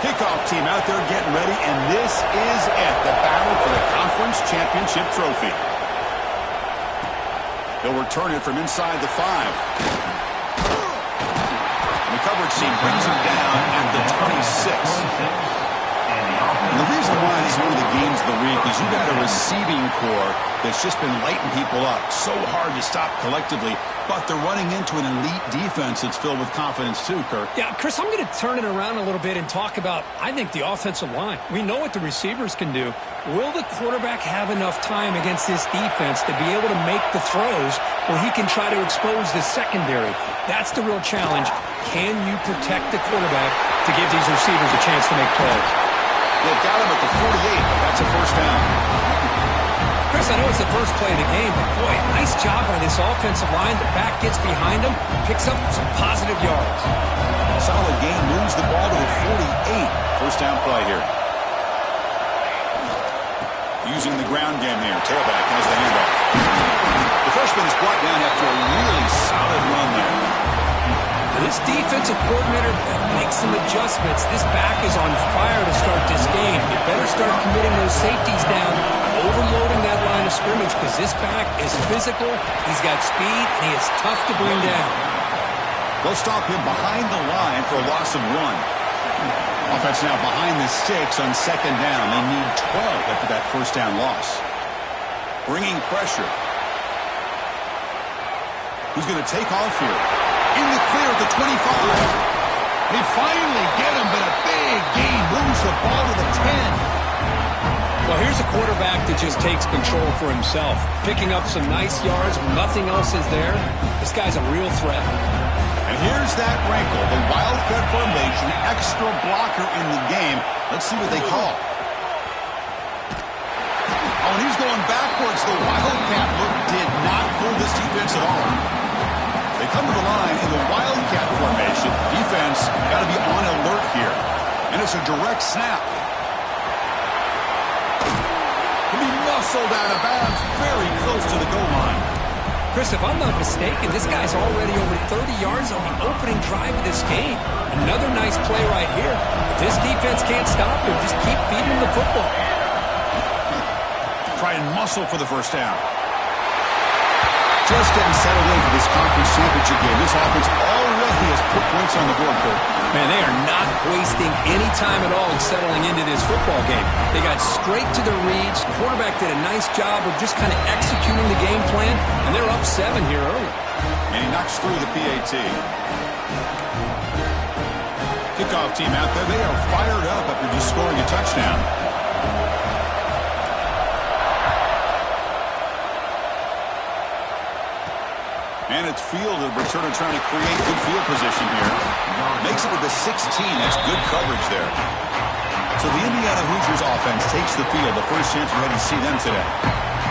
Kickoff team out there getting ready, and this is it, the battle for the conference championship trophy. They'll return it from inside the 5. And the coverage team brings him down at the 26. And the reason why it's one of the games of the week is you got a receiving core that's just been lighting people up. So hard to stop collectively, but they're running into an elite defense that's filled with confidence too, Kirk. Yeah, Chris, I'm going to turn it around a little bit and talk about, I think, the offensive line. We know what the receivers can do. Will the quarterback have enough time against this defense to be able to make the throws where he can try to expose the secondary? That's the real challenge. Can you protect the quarterback to give these receivers a chance to make plays? They've got him at the 48. That's a first down. Chris, I know it's the first play of the game, but boy, nice job by this offensive line. The back gets behind him, picks up some positive yards. Solid gain, moves the ball to the 48. First down play here. Using the ground game here. Tailback has the handoff. The freshman is brought down after a really solid run there. This defensive coordinator makes some adjustments. This back is on fire to start this game. You better start committing those safeties down, overloading that line of scrimmage, because this back is physical, he's got speed, and he is tough to bring down. They'll stop him behind the line for a loss of 1. Offense now behind the 6 on second down. They need 12 after that first down loss. Bringing pressure. Who's going to take off here? In the clear at the 25. They finally get him, but a big gain moves the ball to the 10. Well, here's a quarterback that just takes control for himself. Picking up some nice yards when nothing else is there. This guy's a real threat. And here's that wrinkle, the wildcat formation, extra blocker in the game. Let's see what they call. Oh, and he's going backwards. The wildcat look did not fool this defense at all. They come to the line in the wildcat formation. Defense got to be on alert here. And it's a direct snap. He'll be muscled out of bounds very close to the goal line. Chris, if I'm not mistaken, this guy's already over 30 yards on the opening drive of this game. Another nice play right here. If this defense can't stop him, just keep feeding him the football. Try and muscle for the first down. Just getting settled in for this conference championship game. This offense already has put points on the board, Kirk. Man, they are not wasting any time at all in settling into this football game. They got straight to their reads. Quarterback did a nice job of just kind of executing the game plan, and they're up 7 here early. And he knocks through the PAT. Kickoff team out there. They are fired up after just scoring a touchdown. And it's fielded. Returner trying to create good field position here. Makes it to the 16. That's good coverage there. So the Indiana Hoosiers offense takes the field. The first chance we're going to see them today.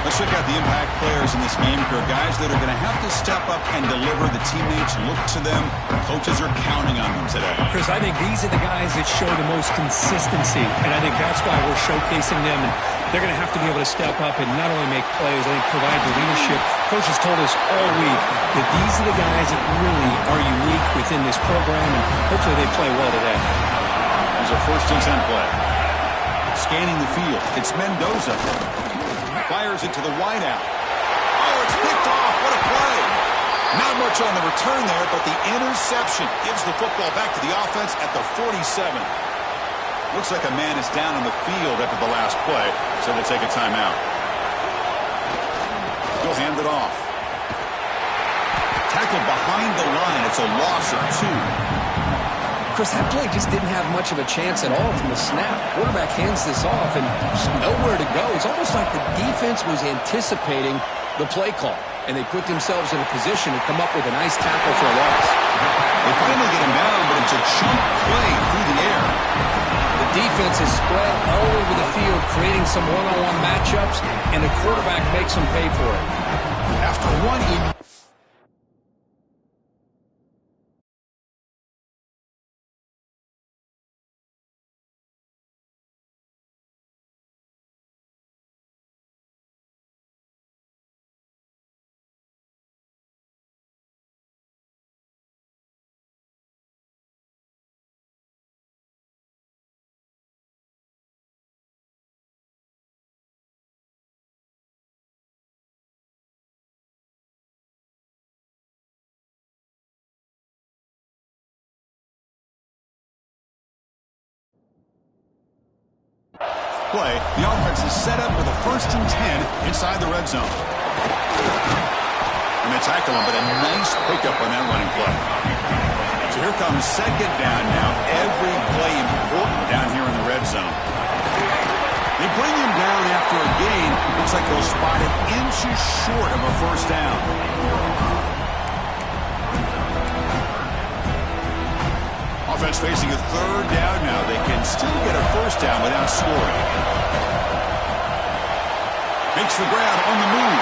Let's check out the impact players in this game, Kirk. Guys that are going to have to step up and deliver. The teammates look to them. Coaches are counting on them today. Chris, I think these are the guys that show the most consistency. And I think that's why we're showcasing them. And they're going to have to be able to step up and not only make plays, I think provide the leadership. Coaches told us all week that these are the guys that really are unique within this program, and hopefully they play well today. There's a 1st and 10 play. Scanning the field. It's Mendoza. Fires it to the wideout. Oh, it's picked off. What a play. Not much on the return there, but the interception gives the football back to the offense at the 47. Looks like a man is down on the field after the last play, so we'll take a timeout. He'll hand it off. Tackled behind the line. It's a loss of 2. Chris, that play just didn't have much of a chance at all from the snap. Quarterback hands this off and just nowhere to go. It's almost like the defense was anticipating the play call, and they put themselves in a position to come up with a nice tackle for a loss. They finally get him down, but it's a chunk play through the air. The defense is spread all over the field, creating some one-on-one matchups, and the quarterback makes them pay for it. After one play, the offense is set up with a 1st and 10 inside the red zone. And they tackle him, but a nice pickup on that running play. So here comes 2nd down now. Every play important down here in the red zone. They bring him down after a gain. Looks like they'll spot it inches short of a 1st down. Offense facing a 3rd down now. They can still get a 1st down without scoring. Makes the grab on the move.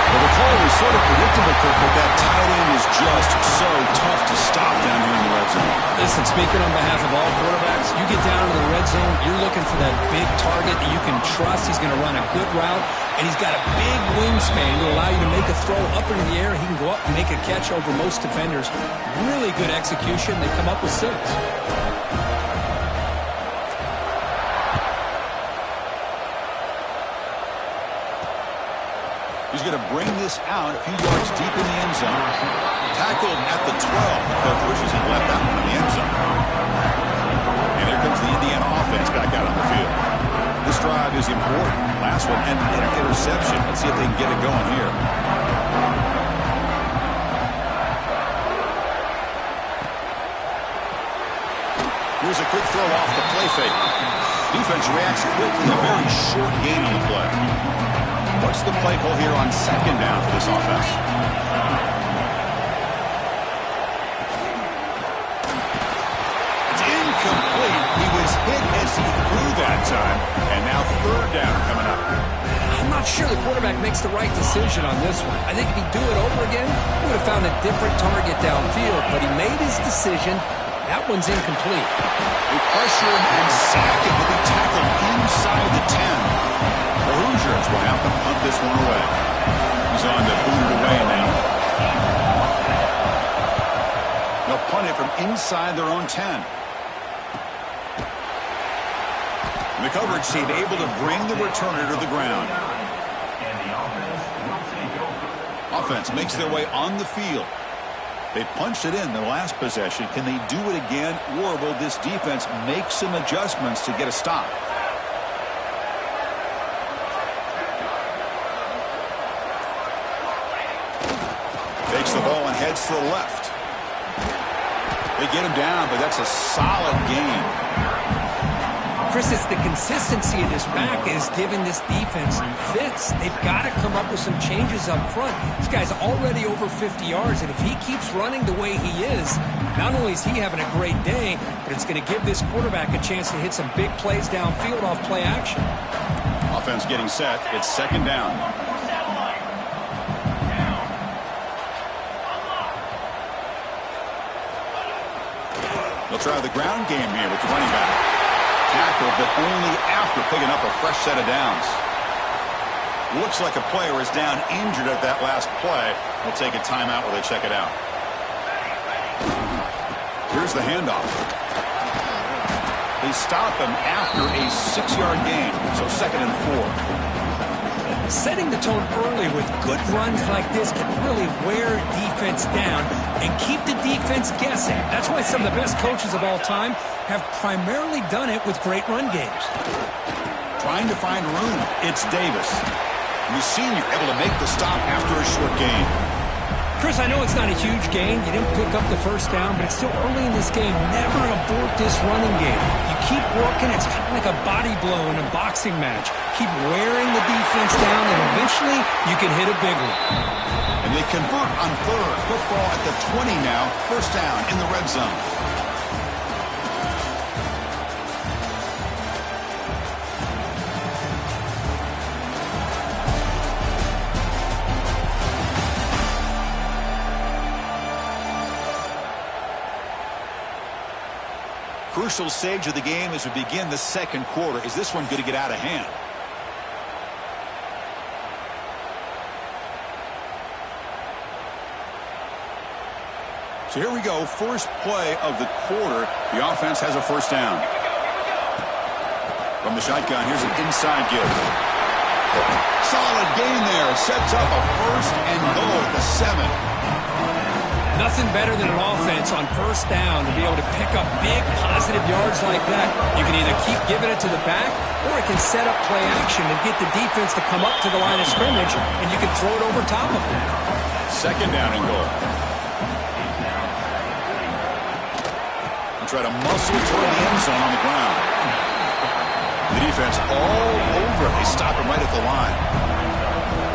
Well, the call was sort of predictable, Kirk, but that tight end is just so tough to stop down here in the red zone. Listen, speaking on behalf of all quarterbacks, you get down to the red zone, you're looking for that big target that you can trust. He's going to run a good route, and he's got a big wingspan to allow you to make a throw up into the air. He can go up and make a catch over most defenders. Really good execution. They come up with 6. He's going to bring this out a few yards deep in the end zone. Tackled at the 12. The coach wishes he left that one in the end zone. And here comes the Indiana offense back out on the field. This drive is important. Last one ended in an interception. Let's see if they can get it going here. Here's a quick throw off the play fake. Defense reacts quickly. A very short gain on the play. What's the play call here on 2nd down for this offense? It's incomplete. He was hit as he threw that time. And now 3rd down coming up. I'm not sure the quarterback makes the right decision on this one. I think if he'd do it over again, he would have found a different target downfield. But he made his decision. That one's incomplete. They pressure him and sack him, but he tackled inside the 10. The Hoosiers will have to punt this one away. He's on to boot it away now. They'll punt it from inside their own 10. And the coverage team able to bring the returner to the ground. Offense makes their way on the field. They punched it in their last possession. Can they do it again, or will this defense make some adjustments to get a stop? Takes the ball and heads to the left. They get him down, but that's a solid gain. Chris, it's the consistency of this back is giving this defense some fits. They've got to come up with some changes up front. This guy's already over 50 yards, and if he keeps running the way he is, not only is he having a great day, but it's going to give this quarterback a chance to hit some big plays downfield off play action. Offense getting set. It's 2nd down. They'll try the ground game here with the running back. Tackled, but only after picking up a fresh set of downs. Looks like a player is down injured at that last play. We'll take a timeout while they check it out. Here's the handoff. They stop him after a 6-yard gain, so 2nd and 4. Setting the tone early with good runs like this can really wear defense down and keep the defense guessing. That's why some of the best coaches of all time have primarily done it with great run games. Trying to find room. It's Davis. The senior able to make the stop after a short gain. Chris, I know it's not a huge gain. You didn't pick up the 1st down, but it's still early in this game. Never abort this running game. You keep working. It's kind of like a body blow in a boxing match. Keep wearing the defense down, and eventually you can hit a big one. And they convert on 3rd. Football at the 20 now. 1st down in the red zone. Crucial stage of the game as we begin the 2nd quarter. Is this one going to get out of hand? So here we go. First play of the quarter. The offense has a 1st down. From the shotgun, here's an inside give. Solid gain there. Sets up a 1st and goal at the 7. Nothing better than an offense on first down to be able to pick up big positive yards like that. You can either keep giving it to the back, or it can set up play action and get the defense to come up to the line of scrimmage, and you can throw it over top of them. Second down and goal. And try to muscle toward the end zone on the ground. The defense all over it. They stop him right at the line.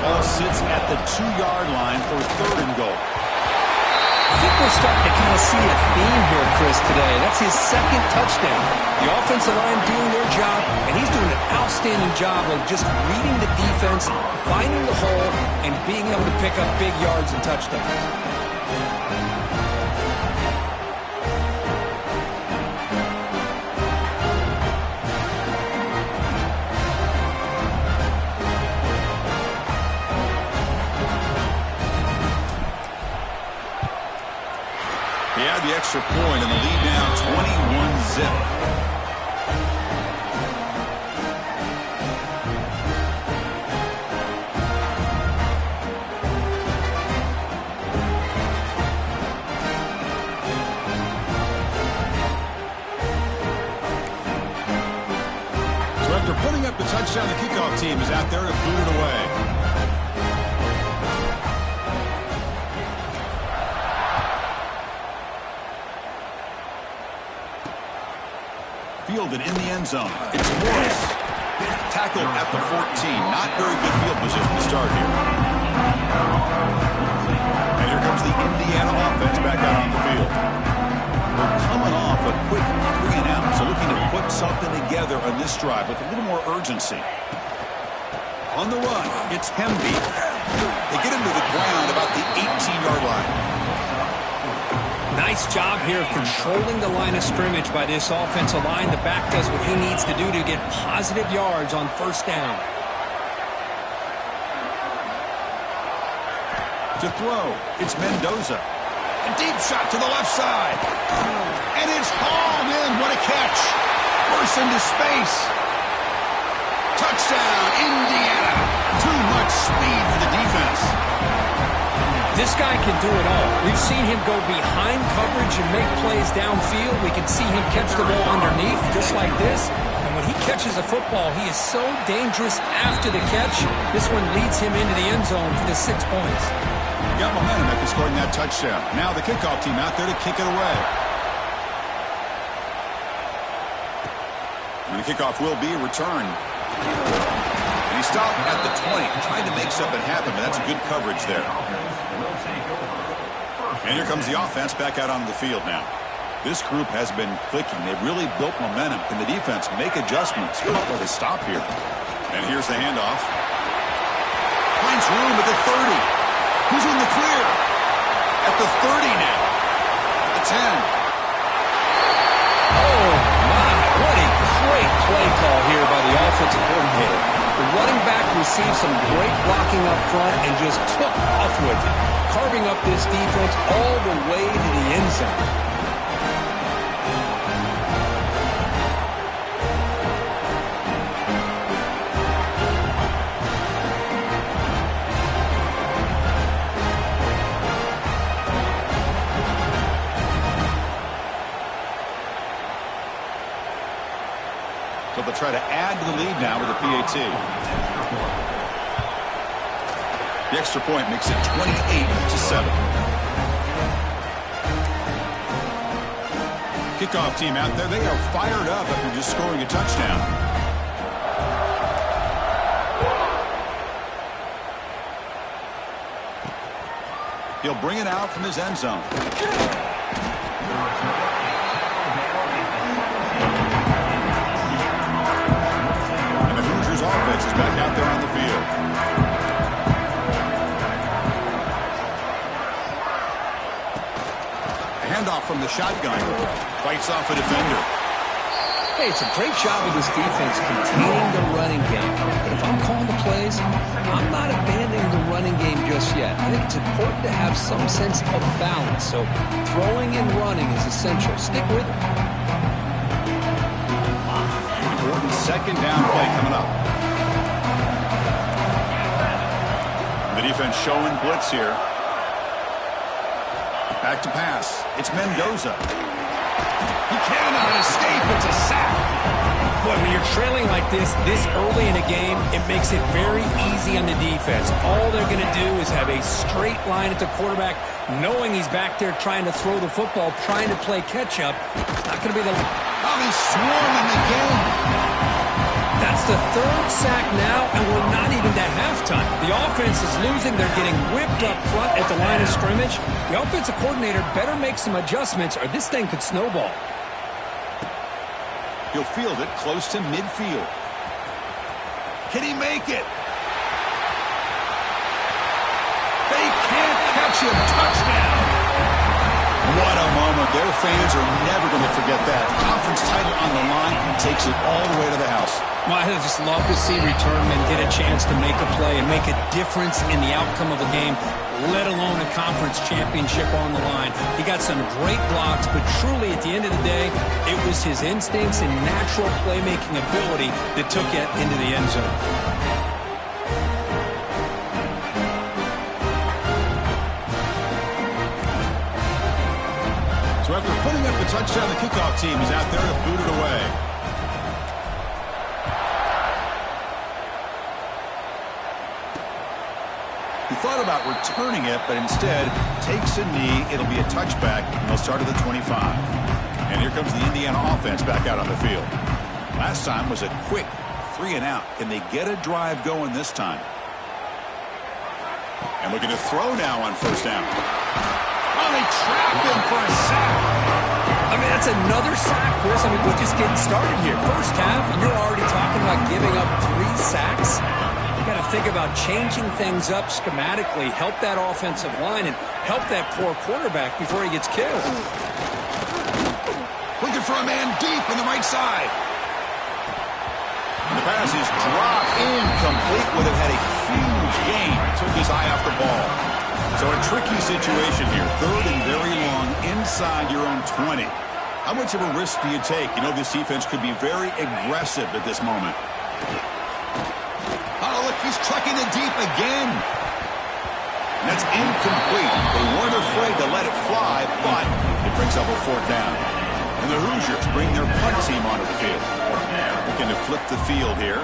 Ball sits at the 2-yard line for third and goal. I think we're starting to kind of see a theme here, Chris, today. That's his second touchdown. The offensive line doing their job, and he's doing an outstanding job of just reading the defense, finding the hole, and being able to pick up big yards and touchdowns. The extra point and the lead now 21-zip. So after putting up the touchdown, the kickoff team is out there to boot it away. Fielded in the end zone. It's Morris. Tackled at the 14. Not very good field position to start here. And here comes the Indiana offense back out on the field. We're coming off a quick 3-and-out, so looking to put something together on this drive with a little more urgency. On the run, it's Hemby. They get him to the ground about the 18-yard line. Nice job here of controlling the line of scrimmage by this offensive line. The back does what he needs to do to get positive yards on first down. To throw, it's Mendoza. A deep shot to the left side. And it's hauled in. What a catch. Burst into space. Touchdown, Indiana. Too much speed for the defense. This guy can do it all. We've seen him go behind coverage and make plays downfield. We can see him catch the ball underneath just like this. And when he catches a football, he is so dangerous after the catch. This one leads him into the end zone for the 6 points. Got momentum after scoring that touchdown. Now the kickoff team out there to kick it away. And the kickoff will be returned. And he stopped at the 20, trying to make something happen, but that's a good coverage there. And here comes the offense back out onto the field now. This group has been clicking. They've really built momentum. Can the defense make adjustments? Come up with a stop here. And here's the handoff. Finds room at the 30. Who's in the clear? At the 30 now. At the 10. Oh, my. What a great play call here by the offensive coordinator. The running back received some great blocking up front and just took off with it, carving up this defense all the way to the end zone. So they'll try to add to the lead now with a PAT. The extra point makes it 28-7. Kickoff team out there, they are fired up after just scoring a touchdown. He'll bring it out from his end zone. Offense is back out there on the field. A handoff from the shotgun. Fights off a defender. Hey, it's a great job of this defense containing the running game. But if I'm calling the plays, I'm not abandoning the running game just yet. I think it's important to have some sense of balance. So throwing and running is essential. Stick with it. Important second down play coming up. The defense showing blitz here. Back to pass. It's Mendoza. He cannot escape. It's a sack. Boy, when you're trailing like this early in a game, it makes it very easy on the defense. All they're going to do is have a straight line at the quarterback, knowing he's back there trying to throw the football, trying to play catch-up. Not going to be the... Oh, he's swarming again. That's the third sack now, and we're not even to halftime. The offense is losing. They're getting whipped up front at the line of scrimmage. The offensive coordinator better make some adjustments, or this thing could snowball. He'll field it close to midfield. Can he make it? They can't catch him. Touchdown. What a moment. Their fans are never going to forget that. Conference title on the line takes it all the way to the house. Well, I just love to see returnmen get a chance to make a play and make a difference in the outcome of a game, let alone a conference championship on the line. He got some great blocks, but truly at the end of the day, it was his instincts and natural playmaking ability that took it into the end zone. So after putting up the touchdown, the kickoff team is out there to boot it away. He thought about returning it, but instead takes a knee. It'll be a touchback, and they'll start at the 25. And here comes the Indiana offense back out on the field. Last time was a quick 3-and-out. Can they get a drive going this time? And looking to throw now on first down. Oh, they trapped him for a sack. I mean, that's another sack, Chris. I mean, we're just getting started here. First half, and you're already talking about giving up 3 sacks. You got to think about changing things up schematically, help that offensive line, and help that poor quarterback before he gets killed. Looking for a man deep in the right side. And the pass is dropped incomplete. Would have had a huge gain. Took his eye off the ball. So a tricky situation here. Third and very long inside your own 20. How much of a risk do you take? You know this defense could be very aggressive at this moment. Oh, look, he's trucking it deep again. And that's incomplete. They weren't afraid to let it fly, but it brings up a 4th down. And the Hoosiers bring their punt team onto the field. Looking to flip the field here.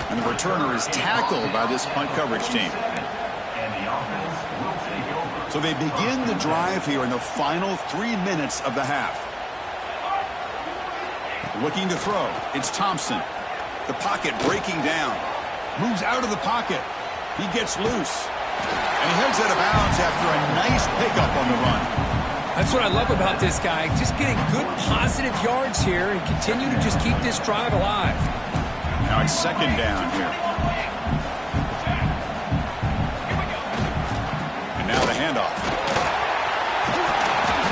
And the returner is tackled by this punt coverage team. So they begin the drive here in the final 3 minutes of the half. Looking to throw. It's Thompson. The pocket breaking down. Moves out of the pocket. He gets loose. And he heads out of bounds after a nice pickup on the run. That's what I love about this guy. Just getting good positive yards here and continue to just keep this drive alive. Now it's 2nd down here. And now the handoff.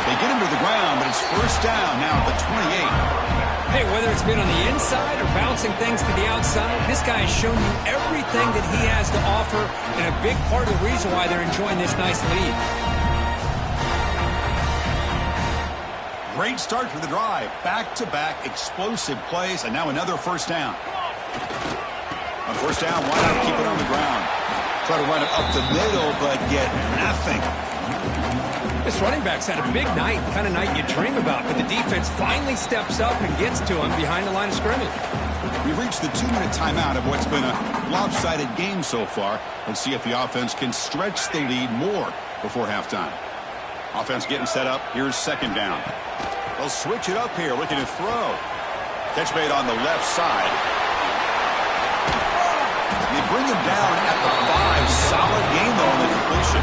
They get him to the ground, but it's 1st down now at the 28. Hey, whether it's been on the inside or bouncing things to the outside, this guy has shown you everything that he has to offer, and a big part of the reason why they're enjoying this nice lead. Great start to the drive. Back-to-back explosive plays, and now another 1st down. On 1st down, why not keep it on the ground? Try to run it up the middle, but get nothing. This running back's had a big night, the kind of night you dream about, but the defense finally steps up and gets to him behind the line of scrimmage. We've reached the 2-minute timeout of what's been a lopsided game so far. Let's see if the offense can stretch the lead more before halftime. Offense getting set up. Here's 2nd down. They'll switch it up here, looking to throw. Catch made on the left side. They bring him down at the 5. Solid gain, though, on the completion.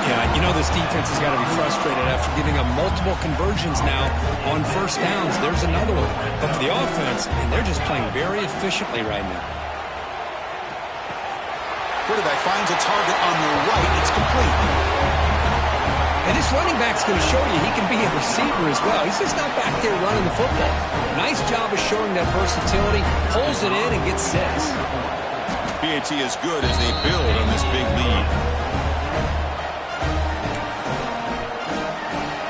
Yeah, you know this defense has got to be frustrated after giving up multiple conversions now on 1st downs. There's another one. But for the offense, and they're just playing very efficiently right now. Quarterback finds a target on the right. It's complete. And this running back's going to show you he can be a receiver as well. He's just not back there running the football. Nice job of showing that versatility. Pulls it in and gets 6. PAT is good as they build on this big lead.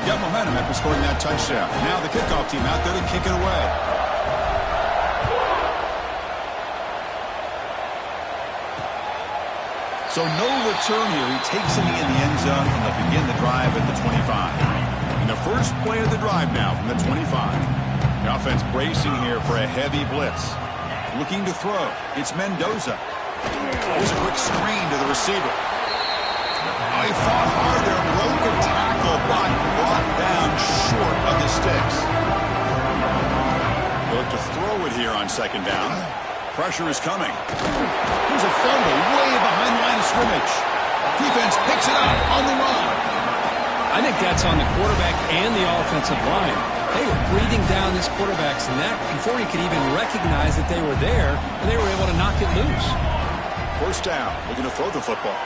Got momentum after scoring that touchdown. Now the kickoff team out there to kick it away. So no return here. He takes it in the end zone, and they'll begin the drive at the 25. And the first play of the drive now from the 25. The offense bracing here for a heavy blitz. Looking to throw. It's Mendoza. Here's a quick screen to the receiver. Oh, he fought hard there. Broke a tackle, but brought down short of the sticks. He'll look to throw it here on second down. Pressure is coming. Here's a fumble way behind the line of scrimmage. Defense picks it up on the run. I think that's on the quarterback and the offensive line. They were breathing down this quarterback's neck before he could even recognize that they were there, and they were able to knock it loose. First down, looking to throw the football.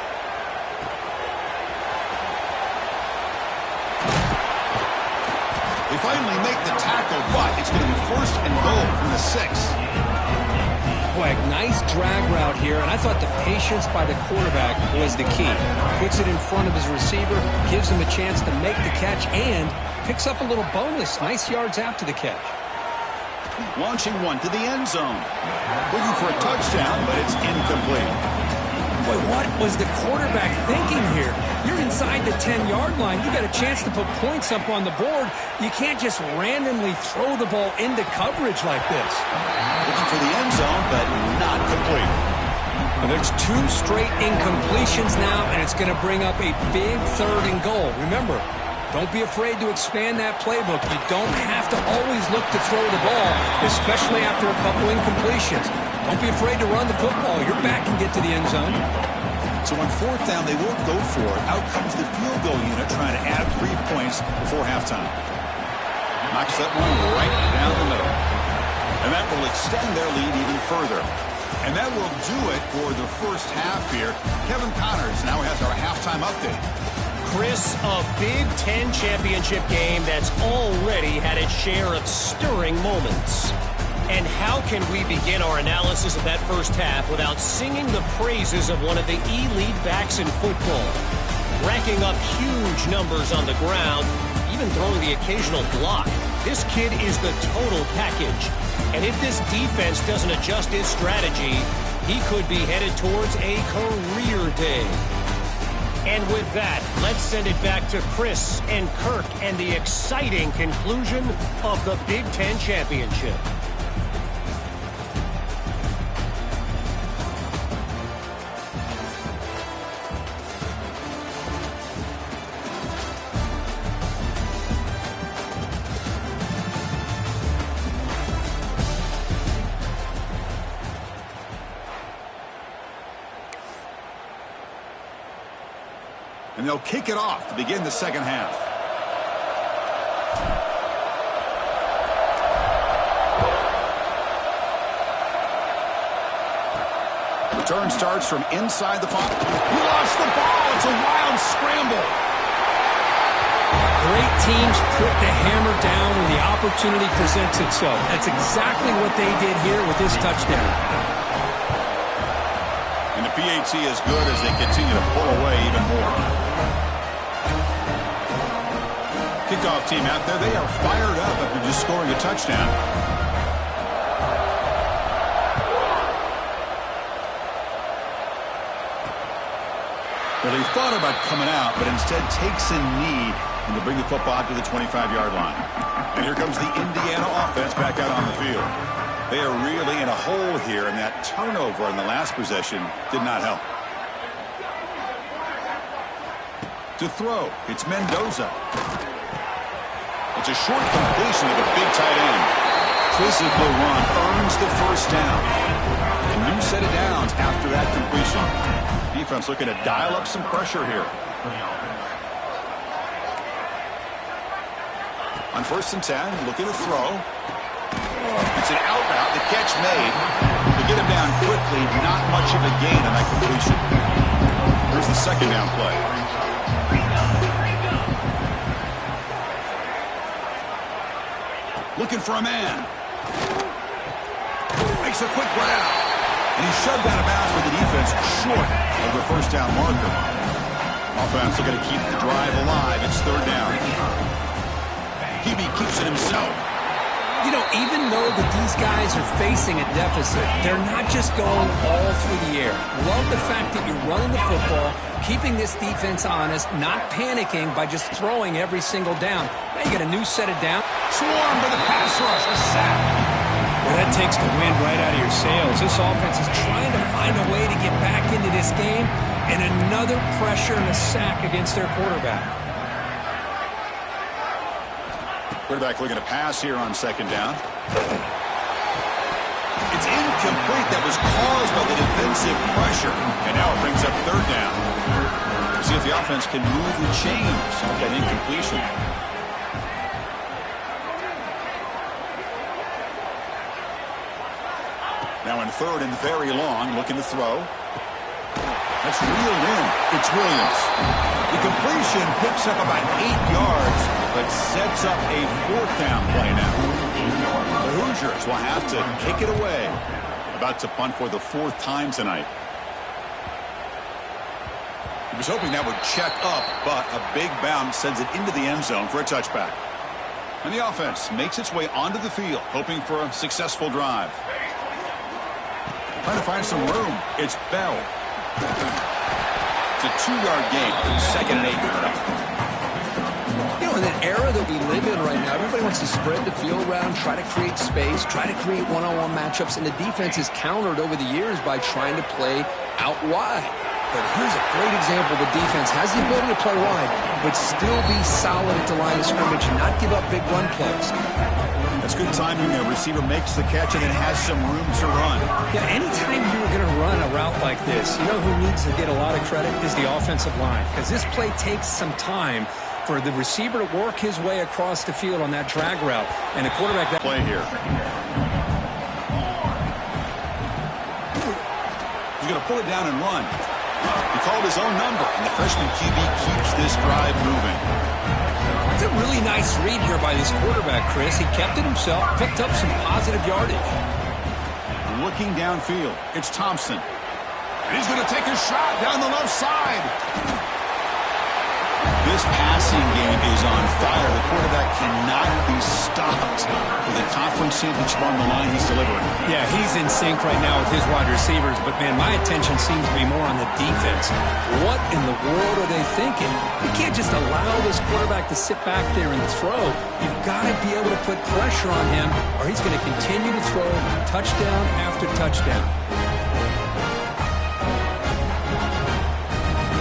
They finally make the tackle, but it's going to be first and goal from the 6. Boy, a nice drag route here, and I thought the patience by the quarterback was the key. Puts it in front of his receiver, gives him a chance to make the catch, and picks up a little bonus. Nice yards after the catch. Launching one to the end zone. Looking for a touchdown, but it's incomplete. Boy, what was the quarterback thinking here? You're inside the 10-yard line. You got a chance to put points up on the board. You can't just randomly throw the ball into coverage like this. Looking for the end zone, but not complete. Well, there's 2 straight incompletions now, and it's going to bring up a big 3rd and goal. Remember, don't be afraid to expand that playbook. You don't have to always look to throw the ball, especially after a couple incompletions. Don't be afraid to run the football. Your back can get to the end zone. So on 4th down, they won't go for it. Out comes the field goal unit trying to add 3 points before halftime. Knocks that one right down the middle. And that will extend their lead even further. And that will do it for the first half here. Kevin Connors now has our halftime update. Chris, a Big Ten championship game that's already had its share of stirring moments. And how can we begin our analysis of that first half without singing the praises of one of the elite backs in football? Racking up huge numbers on the ground, even throwing the occasional block. This kid is the total package. And if this defense doesn't adjust its strategy, he could be headed towards a career day. And with that, let's send it back to Chris and Kirk and the exciting conclusion of the Big Ten championship. And they'll kick it off to begin the second half. Return starts from inside the 5. He lost the ball. It's a wild scramble. Great teams put the hammer down when the opportunity presents itself. That's exactly what they did here with this touchdown. And the PAT is good as they continue to pull away even more. Kickoff team out there, they are fired up after just scoring a touchdown. Well, he thought about coming out, but instead takes a knee and to bring the football out to the 25-yard line. And here comes the Indiana offense back out on the field. They are really in a hole here, and that turnover in the last possession did not help. To throw, it's Mendoza. It's a short completion of a big tight end. Physical run earns the first down. A new set of downs after that completion. Defense looking to dial up some pressure here. On 1st and 10, looking to throw. It's an out route. The catch made. To get him down quickly, not much of a gain on that completion. Here's the second down play. Looking for a man. Makes a quick grab. And he's shoved out of bounds with the defense short of the first down marker. Offense looking to keep the drive alive. It's 3rd down. Hebe keeps it himself. You know, even though that these guys are facing a deficit, they're not just going all through the air. Love the fact that you're running the football, keeping this defense honest, not panicking by just throwing every single down. Now you get a new set of down. Swarm for the pass rush. A sack. Well, that takes the wind right out of your sails. This offense is trying to find a way to get back into this game, and another pressure and a sack against their quarterback. Quarterback looking to pass here on second down. It's incomplete. That was caused by the defensive pressure. And now it brings up third down. We'll see if the offense can move the chains with that incompletion. Now in third and very long, looking to throw. That's reeled in. It's Williams. The completion picks up about 8 yards, but sets up a fourth down play now. The Hoosiers will have to kick it away. About to punt for the fourth time tonight. He was hoping that would check up, but a big bounce sends it into the end zone for a touchback. And the offense makes its way onto the field, hoping for a successful drive. Trying to find some room. It's Bell. It's a 2-yard gain. Second and 8. You know, in that era that we live in right now, everybody wants to spread the field around, try to create space, try to create one-on-one matchups, and the defense is countered over the years by trying to play out wide. But here's a great example. The defense has the ability to play wide, but still be solid at the line of scrimmage and not give up big run plays. That's good timing. A receiver makes the catch and then has some room to run. Yeah, anytime you're going to run a route like this, you know who needs to get a lot of credit is the offensive line. Because this play takes some time for the receiver to work his way across the field on that drag route. And the quarterback... Play here. He's going to pull it down and run. He called his own number, and the freshman QB keeps this drive moving. It's a really nice read here by this quarterback, Chris. He kept it himself, picked up some positive yardage. Looking downfield, it's Thompson. And he's going to take a shot down the left side. This passing game is on fire. The quarterback cannot be stopped. With a conference championship on the line, he's delivering. Yeah, he's in sync right now with his wide receivers, but, man, my attention seems to be more on the defense. What in the world are they thinking? You can't just allow this quarterback to sit back there and throw. You've got to be able to put pressure on him, or he's going to continue to throw touchdown after touchdown.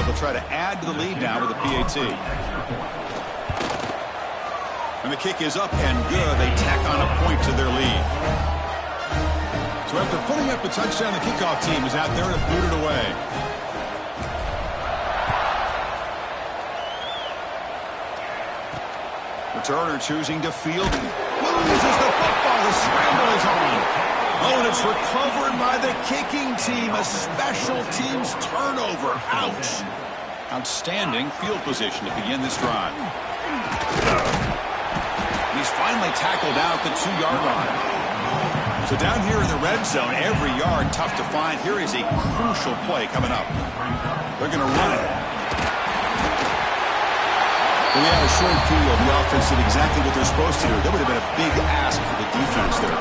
They'll try to add to the lead now with a PAT. And the kick is up and good. They tack on a point to their lead. So after putting up a touchdown, the kickoff team is out there to boot it away. Returner choosing to field. Loses the football. The scramble is on. Oh, and it's recovered by the kicking team. A special teams turnover. Ouch. Outstanding field position to begin this drive. He's finally tackled out the 2-yard line. So down here in the red zone, every yard tough to find. Here is a crucial play coming up. They're going to run it. When we have a short field, the offense did exactly what they're supposed to do. That would have been a big ask for the defense there.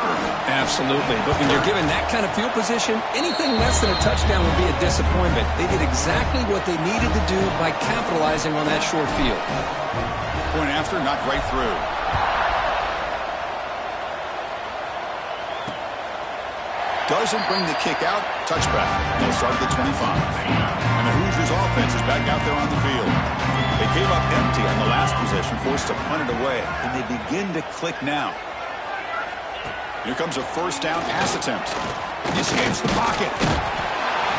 Absolutely. But when you're given that kind of field position, anything less than a touchdown would be a disappointment. They did exactly what they needed to do by capitalizing on that short field. Point after, knocked right through. Doesn't bring the kick out. Touchback. They'll start at the 25. And the Hoosiers offense is back out there on the field. They came up empty on the last possession, forced to punt it away. And they begin to click now. Here comes a first down pass attempt. He escapes the pocket.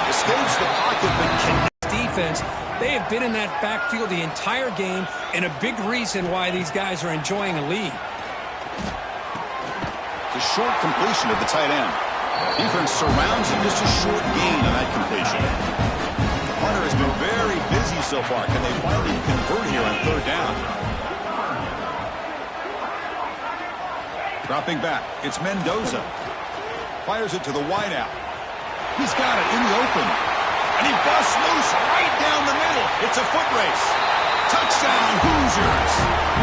Escapes the pocket, but can... Defense, they have been in that backfield the entire game, and a big reason why these guys are enjoying a lead. The short completion of the tight end. Defense surrounds him, just a short gain on that completion. The punter has been very busy so far. Can they finally convert here on third down? Dropping back, it's Mendoza. Fires it to the wideout. He's got it in the open. And he busts loose right down the middle. It's a foot race. Touchdown, Hoosiers.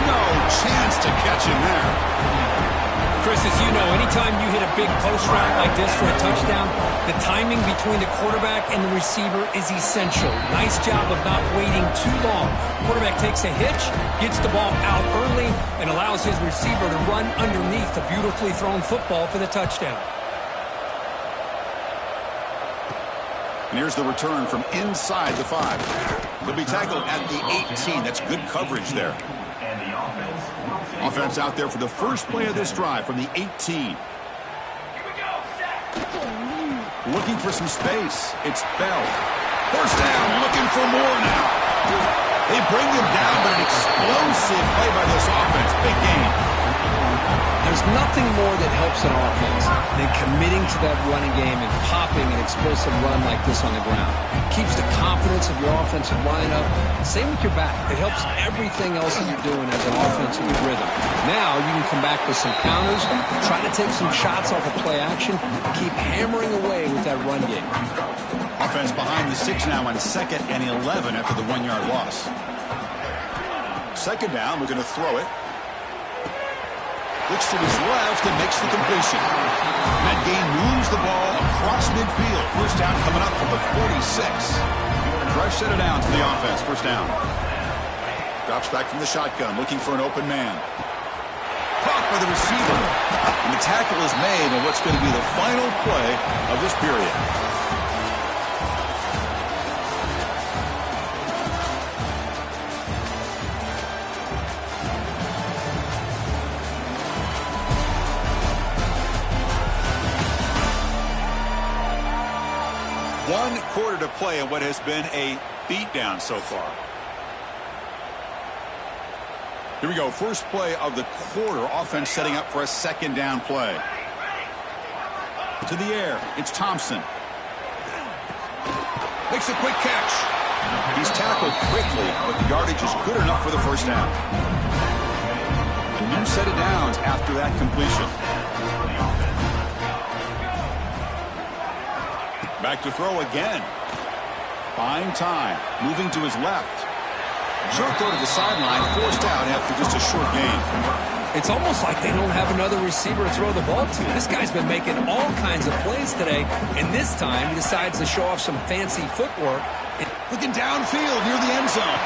No chance to catch him there. Chris, as you know, anytime you hit a big post route like this for a touchdown, the timing between the quarterback and the receiver is essential. Nice job of not waiting too long. Quarterback takes a hitch, gets the ball out early, and allows his receiver to run underneath the beautifully thrown football for the touchdown. And here's the return from inside the 5. He'll be tackled at the 18. That's good coverage there. Offense out there for the first play of this drive from the 18. Looking for some space. It's Bell. First down, looking for more now. They bring him down, but an explosive play by this offense. Big game. There's nothing more that helps an offense than committing to that running game and popping an explosive run like this on the ground. Keeps the confidence of your offensive lineup. Same with your back. It helps everything else that you're doing as an offensive rhythm. Now you can come back with some counters, try to take some shots off of play action, keep hammering away with that run game. Offense behind the 6 now on 2nd and 11 after the 1-yard loss. Second down, we're going to throw it. Looks to his left and makes the completion. That gain moves the ball across midfield. First down coming up from the 46. Fresh set of downs for the offense. First down. Drops back from the shotgun, looking for an open man. Caught by the receiver. And the tackle is made on what's going to be the final play of this period. One quarter to play in what has been a beatdown so far. Here we go. First play of the quarter. Offense setting up for a second down play. To the air. It's Thompson. Makes a quick catch. He's tackled quickly, but the yardage is good enough for the first down. A new set of downs after that completion. Back to throw again. Buying time. Moving to his left. Short throw to the sideline. Forced out after just a short gain. It's almost like they don't have another receiver to throw the ball to. This guy's been making all kinds of plays today, and this time he decides to show off some fancy footwork. Looking downfield near the end zone.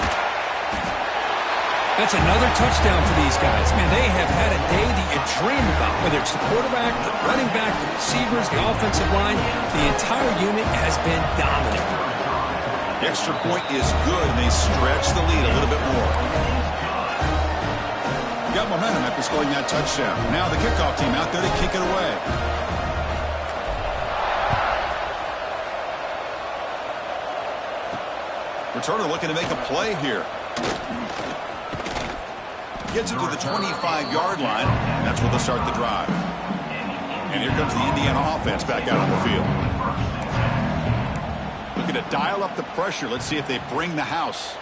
That's another touchdown for these guys. Man, they have had a day that you dream about, whether it's the quarterback, the running back, the receivers, the offensive line. The entire unit has been dominant. The extra point is good, and they stretch the lead a little bit more. Got momentum after scoring that touchdown. Now the kickoff team out there to kick it away. Returner looking to make a play here. Gets it to the 25-yard line. That's where they'll start the drive. And here comes the Indiana offense back out on the field. Looking to dial up the pressure. Let's see if they bring the house.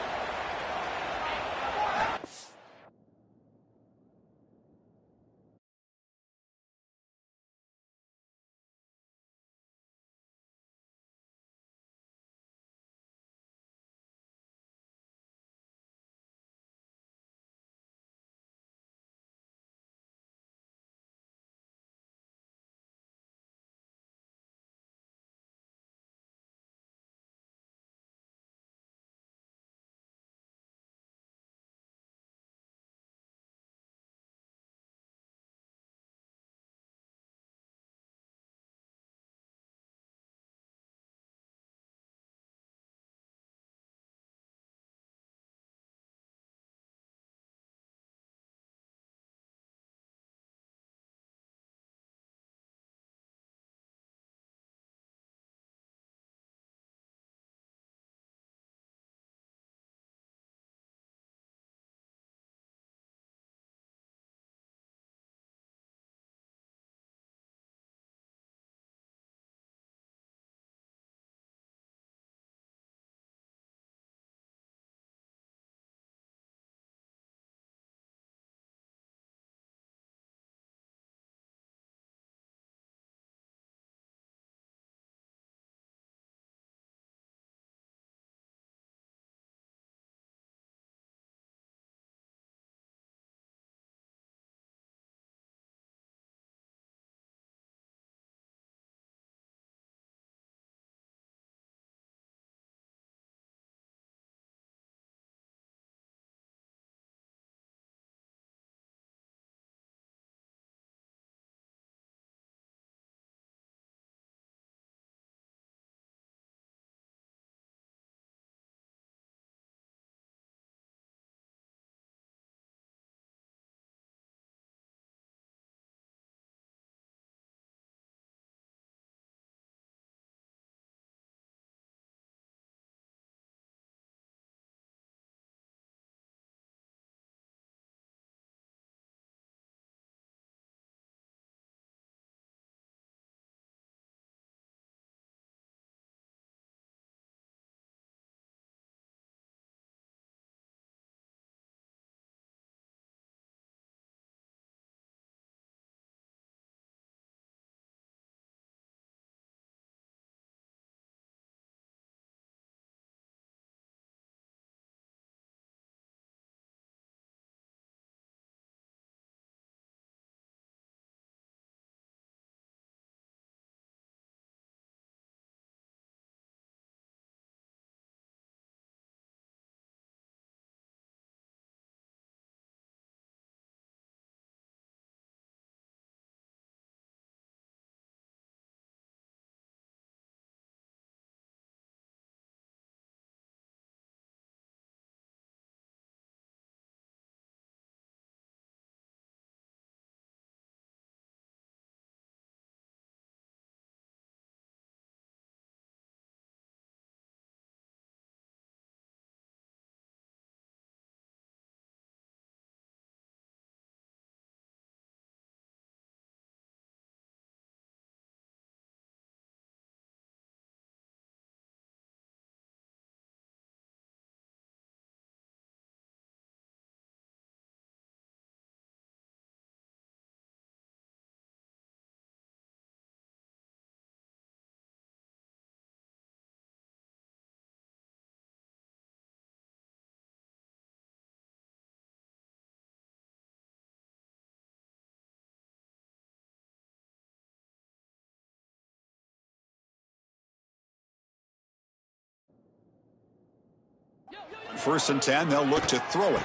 1st and 10, they'll look to throw it.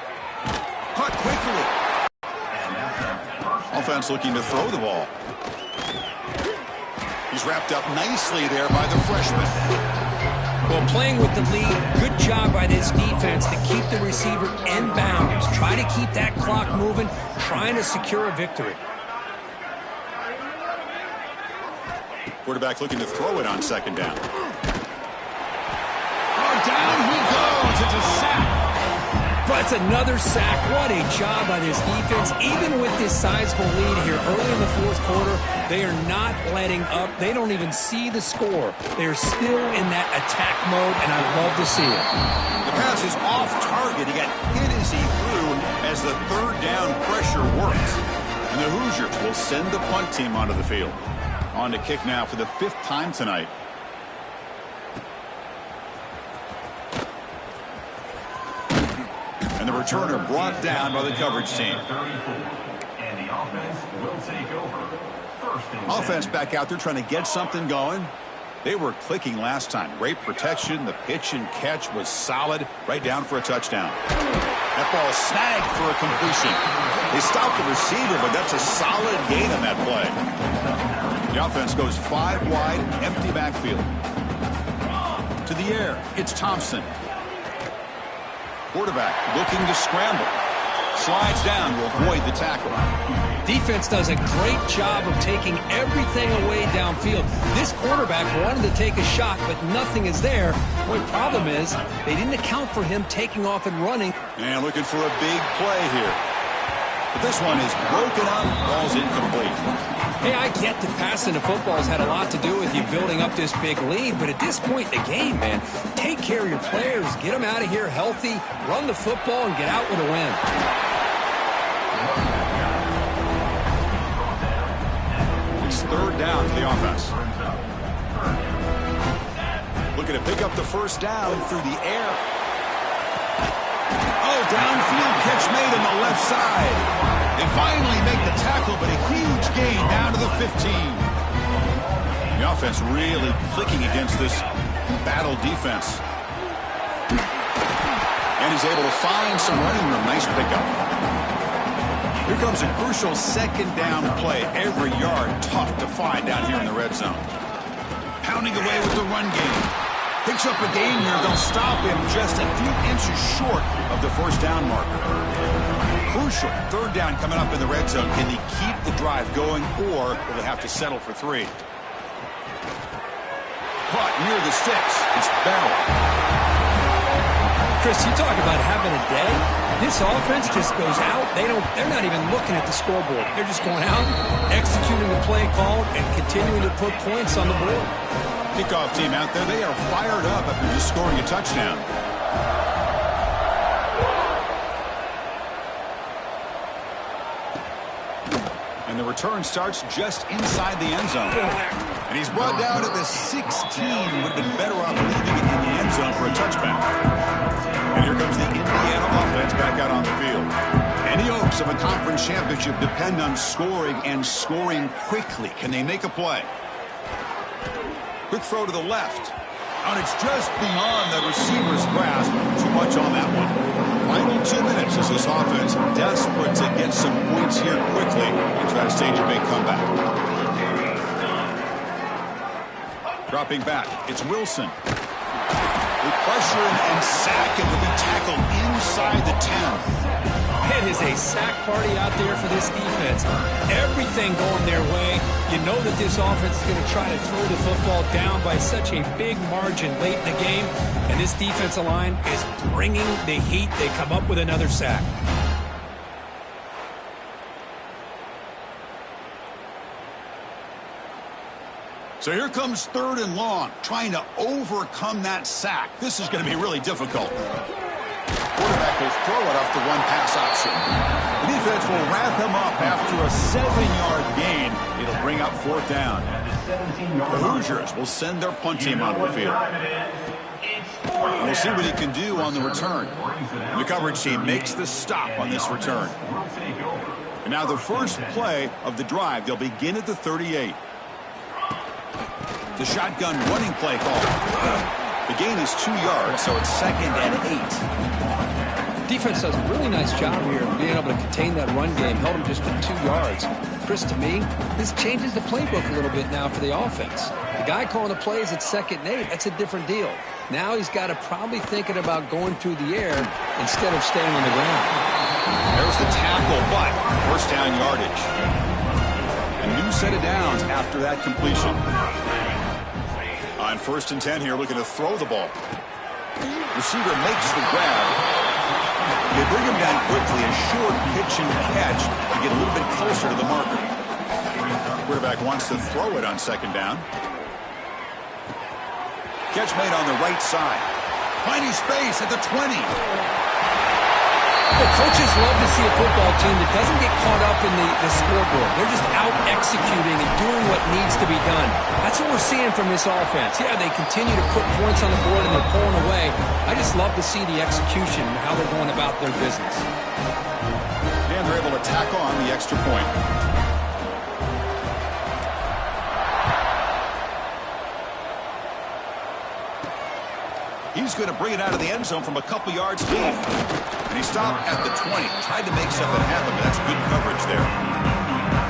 Caught quickly. Offense looking to throw the ball. He's wrapped up nicely there by the freshman. Well, playing with the lead, good job by this defense to keep the receiver in bounds. Try to keep that clock moving, trying to secure a victory. Quarterback looking to throw it on 2nd down. Oh, down he goes. It's a sack. That's another sack. What a job by this defense. Even with this sizable lead here early in the 4th quarter, they are not letting up. They don't even see the score. They're still in that attack mode, and I love to see it. The pass is off target. He got hit as he threw as the 3rd down pressure worked. And the Hoosiers will send the punt team onto the field. On to kick now for the 5th time tonight. And the returner brought down by the coverage team. And the offense will take over. Offense back out there trying to get something going. They were clicking last time. Great protection. The pitch and catch was solid. Right down for a touchdown. That ball snagged for a completion. They stopped the receiver, but that's a solid gain on that play. The offense goes 5 wide, empty backfield. To the air, it's Thompson. Quarterback looking to scramble. Slides down to avoid the tackle. Defense does a great job of taking everything away downfield. This quarterback wanted to take a shot, but nothing is there. The problem is they didn't account for him taking off and running. And looking for a big play here. But this one is broken up. Ball's incomplete. Hey, I get that passing the football has had a lot to do with you building up this big lead, but at this point in the game, man, take care of your players, get them out of here healthy, run the football, and get out with a win. It's 3rd down for the offense. Looking to pick up the 1st down through the air. Oh, downfield catch made on the left side. They finally make the tackle, but a huge gain down to the 15. The offense really clicking against this battle defense. And he's able to find some running room. Nice pickup. Here comes a crucial 2nd down play. Every yard tough to find down here in the red zone. Pounding away with the run game. Picks up a gain here. They'll stop him just a few inches short of the 1st down marker. Crucial 3rd down coming up in the red zone. Can he keep the drive going, or will they have to settle for 3? Caught near the sticks. It's Bell. Chris, you talk about having a day. This offense just goes out. They're not even looking at the scoreboard. They're just going out, executing the play call, and continuing to put points on the board. Kickoff team out there. They are fired up after just scoring a touchdown. And the return starts just inside the end zone. And he's brought down at the 16. Would have been better off leaving it in the end zone for a touchback. And here comes the Indiana offense back out on the field. Any hopes of a conference championship depend on scoring and scoring quickly. Can they make a play? Quick throw to the left. And it's just beyond the receiver's grasp. Too much on that one. Final 2 minutes as this offense desperate to get some points here quickly and try to stage a big comeback. Dropping back, it's Wilson. They pressure him and sack him to be tackled inside the 10. It is a sack party out there for this defense. Everything going their way. You know that this offense is going to try to throw the football down by such a big margin late in the game. And this defensive line is bringing the heat. They come up with another sack. So here comes 3rd and long, trying to overcome that sack. This is going to be really difficult. Quarterback will throw it off the one-pass option. The defense will wrap him up after a 7-yard gain. It'll bring up 4th down. The Hoosiers will send their punt team onto the field. We'll see what he can do on the return. The coverage team makes the stop on this return. And now the first play of the drive. They'll begin at the 38. The shotgun running play call. The gain is 2 yards, so it's 2nd and 8. Defense does a really nice job here of being able to contain that run game. Held him just to 2 yards. Chris, to me, this changes the playbook a little bit now for the offense. The guy calling the plays at 2nd and 8, that's a different deal. Now he's got to probably thinking about going through the air instead of staying on the ground. There's the tackle, but first down yardage. A new set of downs after that completion. On 1st and 10 here, looking to throw the ball. Receiver makes the grab. They bring him down quickly, a short pitch and catch to get a little bit closer to the marker. Quarterback wants to throw it on 2nd down. Catch made on the right side. Finding space at the 20. The coaches love to see a football team that doesn't get caught up in the scoreboard. They're just out executing and doing what needs to be done. That's what we're seeing from this offense. Yeah, they continue to put points on the board and they're pulling away. I just love to see the execution and how they're going about their business. And they're able to tack on the extra point. He's going to bring it out of the end zone from a couple yards deep. And he stopped at the 20. Tried to make something happen, but that's good coverage there.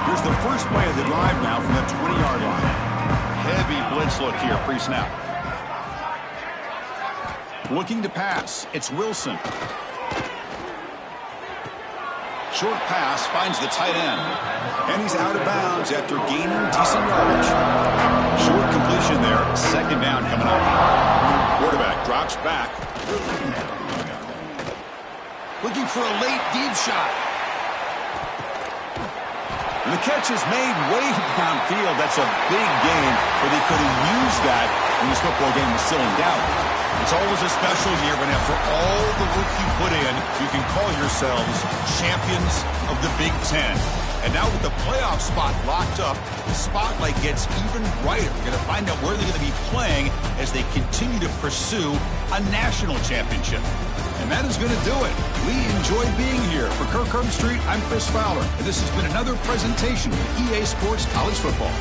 Here's the first play of the drive now from that 20-yard line. Heavy blitz look here pre-snap. Looking to pass. It's Wilson. Short pass finds the tight end. And he's out of bounds after gaining decent yardage. Short completion there. 2nd down coming up. Quarterback drops back. Looking for a late deep shot. And the catch is made way downfield. That's a big gain, but he could have used that when his football game was still in doubt. It's always a special year when after all the work you put in, you can call yourselves champions of the Big Ten. And now with the playoff spot locked up, the spotlight gets even brighter. We're going to find out where they're going to be playing as they continue to pursue a national championship. And that is going to do it. We enjoyed being here. For Kirk Herbstreit, I'm Chris Fowler. And this has been another presentation of EA Sports College Football.